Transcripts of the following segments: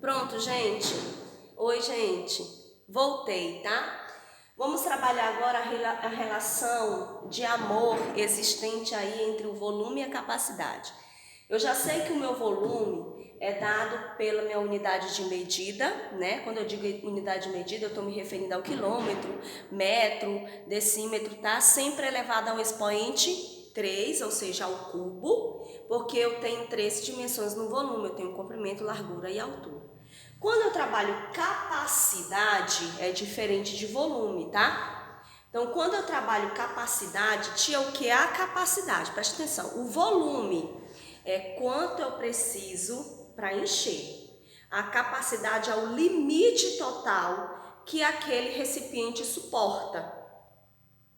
Pronto, gente. Oi, gente. Voltei, tá? Vamos trabalhar agora a relação de amor existente aí entre o volume e a capacidade. Eu já sei que o meu volume é dado pela minha unidade de medida, né? Quando eu digo unidade de medida, eu estou me referindo ao quilômetro, metro, decímetro, tá? Sempre elevado ao expoente 3, ou seja, ao cubo, porque eu tenho 3 dimensões no volume, eu tenho comprimento, largura e altura. Quando eu trabalho capacidade, é diferente de volume, tá? Então, quando eu trabalho capacidade, tia, o que é a capacidade? Presta atenção, o volume é quanto eu preciso para encher. A capacidade é o limite total que aquele recipiente suporta,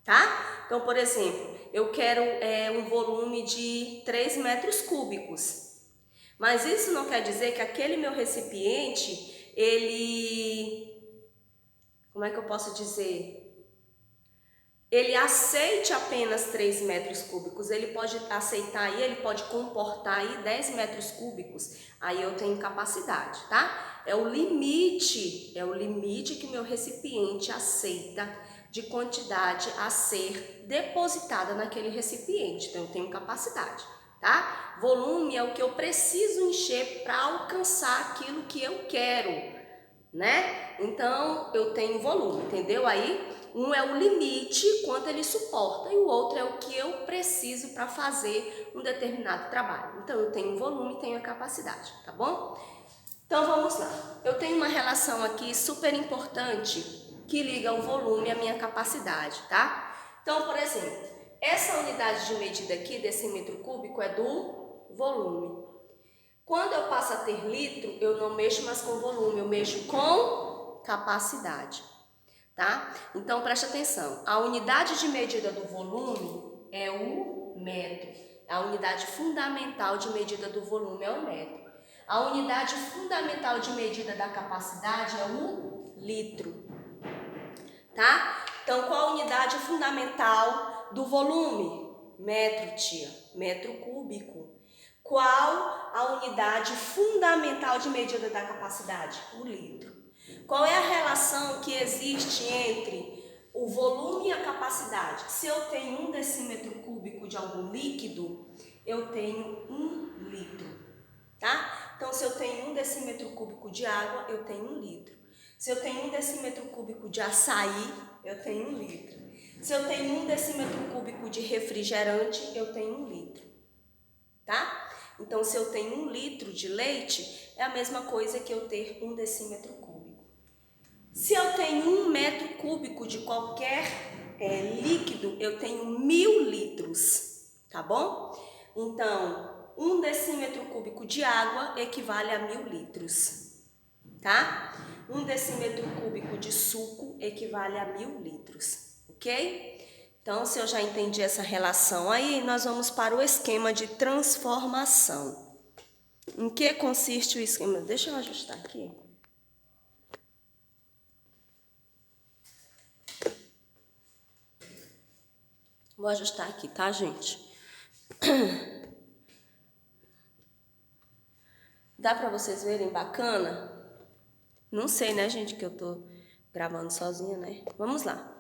tá? Então, por exemplo, eu quero um volume de 3 metros cúbicos. Mas isso não quer dizer que aquele meu recipiente, como é que eu posso dizer? Ele aceite apenas 3 metros cúbicos, ele pode aceitar aí, ele pode comportar aí 10 metros cúbicos, aí eu tenho capacidade, tá? É o limite que o meu recipiente aceita de quantidade a ser depositada naquele recipiente, então eu tenho capacidade, tá? Volume é o que eu preciso encher para alcançar aquilo que eu quero, né? Então eu tenho volume, entendeu aí? Um é o limite, quanto ele suporta, e o outro é o que eu preciso para fazer um determinado trabalho. Então eu tenho volume e tenho a capacidade, tá bom? Então vamos lá. Eu tenho uma relação aqui super importante que liga o volume à minha capacidade, tá? Então, por exemplo, essa unidade de medida aqui, decímetro cúbico, é do volume. Quando eu passo a ter litro, eu não mexo mais com volume, eu mexo com capacidade, tá? Então, preste atenção. A unidade de medida do volume é o metro. A unidade fundamental de medida do volume é o metro. A unidade fundamental de medida da capacidade é o litro, tá? Então, qual a unidade fundamental do volume? Metro, tia. Metro cúbico. Qual a unidade fundamental de medida da capacidade? O litro. Qual é a relação que existe entre o volume e a capacidade? Se eu tenho 1 decímetro cúbico de algum líquido, eu tenho 1 litro, tá? Então, se eu tenho 1 decímetro cúbico de água, eu tenho 1 litro. Se eu tenho 1 decímetro cúbico de açaí, eu tenho 1 litro. Se eu tenho 1 decímetro cúbico de refrigerante, eu tenho 1 litro, tá? Então, se eu tenho 1 litro de leite, é a mesma coisa que eu ter 1 decímetro cúbico. Se eu tenho 1 metro cúbico de qualquer líquido, eu tenho 1000 litros, tá bom? Então, 1 decímetro cúbico de água equivale a 1000 litros, tá? 1 decímetro cúbico de suco equivale a 1000 litros, ok? Então, se eu já entendi essa relação aí, nós vamos para o esquema de transformação. Em que consiste o esquema? Deixa eu ajustar aqui. Vou ajustar aqui, tá, gente? Dá para vocês verem bacana? Não sei, né, gente, que eu tô gravando sozinha, né? Vamos lá.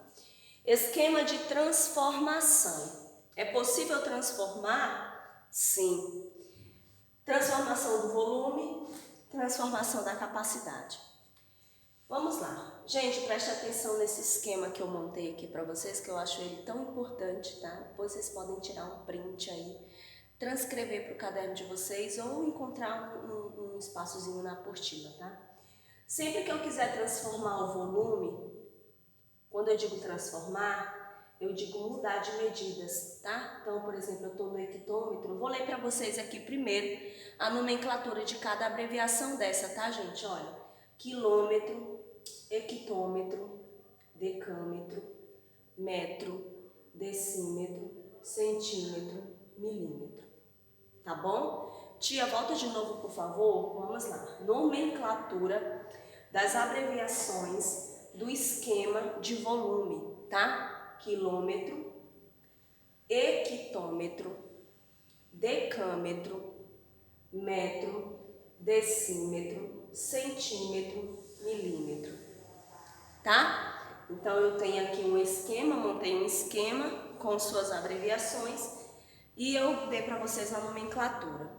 Esquema de transformação. É possível transformar? Sim. Transformação do volume, transformação da capacidade. Vamos lá. Gente, preste atenção nesse esquema que eu montei aqui para vocês, que eu acho ele tão importante, tá? Depois vocês podem tirar um print aí, transcrever para o caderno de vocês ou encontrar um espaçozinho na apostila, tá? Sempre que eu quiser transformar o volume, quando eu digo transformar, eu digo mudar de medidas, tá? Então, por exemplo, eu estou no hectômetro, vou ler para vocês aqui primeiro a nomenclatura de cada abreviação dessa, tá, gente? Olha, quilômetro, hectômetro, decâmetro, metro, decímetro, centímetro, milímetro, tá bom? Tia, volta de novo, por favor. Vamos lá. Nomenclatura das abreviações do esquema de volume, tá? Quilômetro, hectômetro, decâmetro, metro, decímetro, centímetro, milímetro, tá? Então eu tenho aqui um esquema, montei um esquema com suas abreviações e eu dei para vocês a nomenclatura.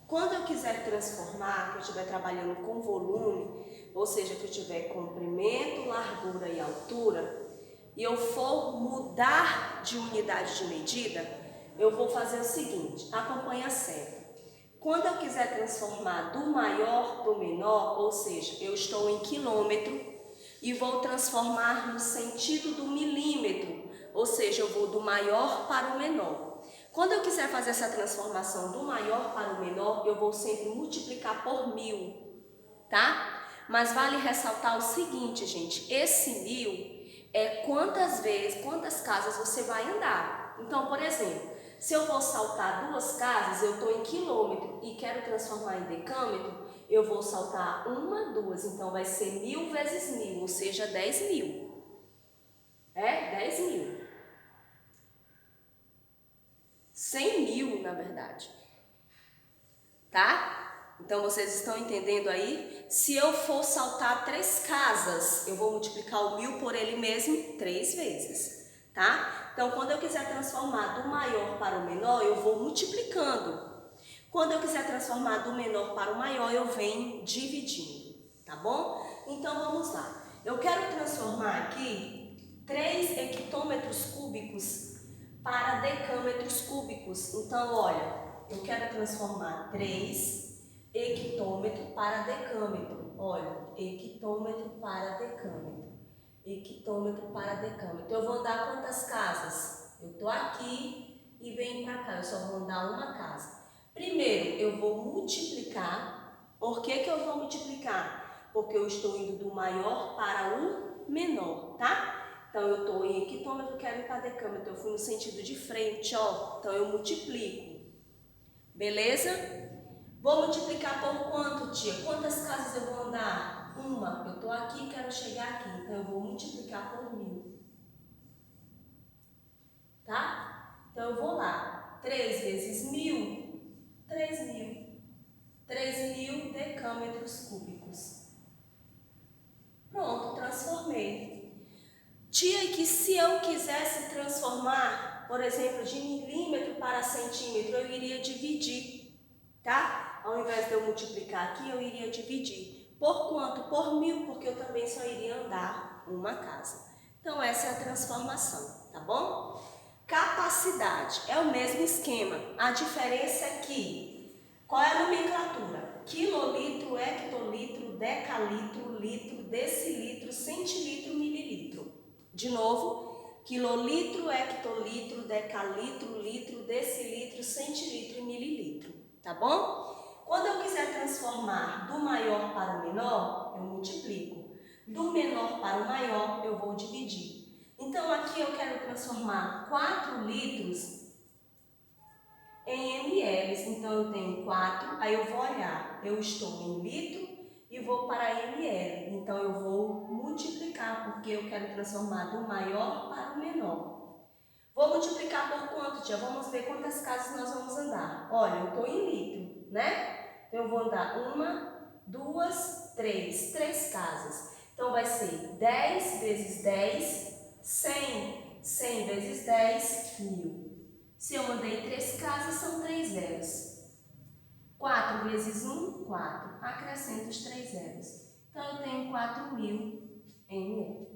Quando eu quiser transformar, que eu estiver trabalhando com volume, ou seja, que eu tiver comprimento, largura e altura, e eu for mudar de unidade de medida, eu vou fazer o seguinte, acompanha a série. Quando eu quiser transformar do maior para o menor, ou seja, eu estou em quilômetro e vou transformar no sentido do milímetro, ou seja, eu vou do maior para o menor. Quando eu quiser fazer essa transformação do maior para o menor, eu vou sempre multiplicar por 1000, tá? Mas vale ressaltar o seguinte, gente, esse 1000 é quantas casas você vai andar. Então, por exemplo, se eu vou saltar 2 casas, eu estou em quilômetro e quero transformar em decâmetro, eu vou saltar 1, 2, então vai ser 1000 vezes 1000, ou seja, 10.000. 10.000. 100.000, na verdade. Tá? Então, vocês estão entendendo aí? Se eu for saltar 3 casas, eu vou multiplicar o 1000 por ele mesmo 3 vezes, tá? Então, quando eu quiser transformar do maior para o menor, eu vou multiplicando. Quando eu quiser transformar do menor para o maior, eu venho dividindo, tá bom? Então, vamos lá. Eu quero transformar aqui 3 hectômetros cúbicos para decâmetros cúbicos. Então, olha, eu quero transformar 3 hectômetro para decâmetro. Olha, hectômetro para decâmetro. Hectômetro para decâmetro. Eu vou andar quantas casas? Eu estou aqui e venho para cá. Eu só vou andar uma casa. Primeiro, eu vou multiplicar. Por que eu vou multiplicar? Porque eu estou indo do maior para o menor, tá? Então, eu estou em hectômetro, quero ir para decâmetro. Eu fui no sentido de frente, ó. Então, eu multiplico. Beleza? Vou multiplicar por quanto, tia? Quantas casas eu vou andar? Uma. Eu estou aqui e quero chegar aqui. Então, eu vou multiplicar por 1000. Tá? Então, eu vou lá. 3 vezes 1000, 3.000. 3.000 decâmetros cúbicos. Pronto, transformei. Tia, que se eu quisesse transformar, por exemplo, de milímetro para centímetro, eu iria dividir, tá? Ao invés de eu multiplicar aqui, eu iria dividir. Por quanto? Por 1000, porque eu também só iria andar uma casa. Então, essa é a transformação, tá bom? Capacidade, é o mesmo esquema. A diferença é que, qual é a nomenclatura? Quilolitro, hectolitro, decalitro, litro, decilitro, centilitro, mililitro. De novo, quilolitro, hectolitro, decalitro, litro, decilitro, centilitro e mililitro, tá bom? Quando eu quiser transformar do maior para o menor, eu multiplico. Do menor para o maior, eu vou dividir. Então, aqui eu quero transformar 4 litros em ml. Então, eu tenho 4, aí eu vou olhar, eu estou em litro e vou para ml. Então, eu vou multiplicar, porque eu quero transformar do maior para o menor. Vou multiplicar por quanto, tia? Vamos ver quantas casas nós vamos andar. Olha, eu estou em litro, né? Então, eu vou andar 1, 2, 3. 3 casas. Então, vai ser 10 vezes 10, 100. 100 vezes 10, 1000. Se eu andei 3 casas, são 3 zeros. 4 vezes 1, 4. Acrescento os 3 zeros. Então, eu tenho 4.000 ml.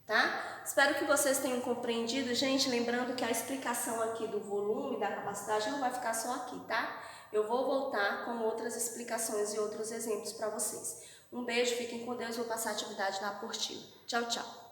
Tá? Espero que vocês tenham compreendido. Gente, lembrando que a explicação aqui do volume, da capacidade, não vai ficar só aqui, tá? Eu vou voltar com outras explicações e outros exemplos para vocês. Um beijo, fiquem com Deus. Vou passar a atividade na apostila. Tchau, tchau.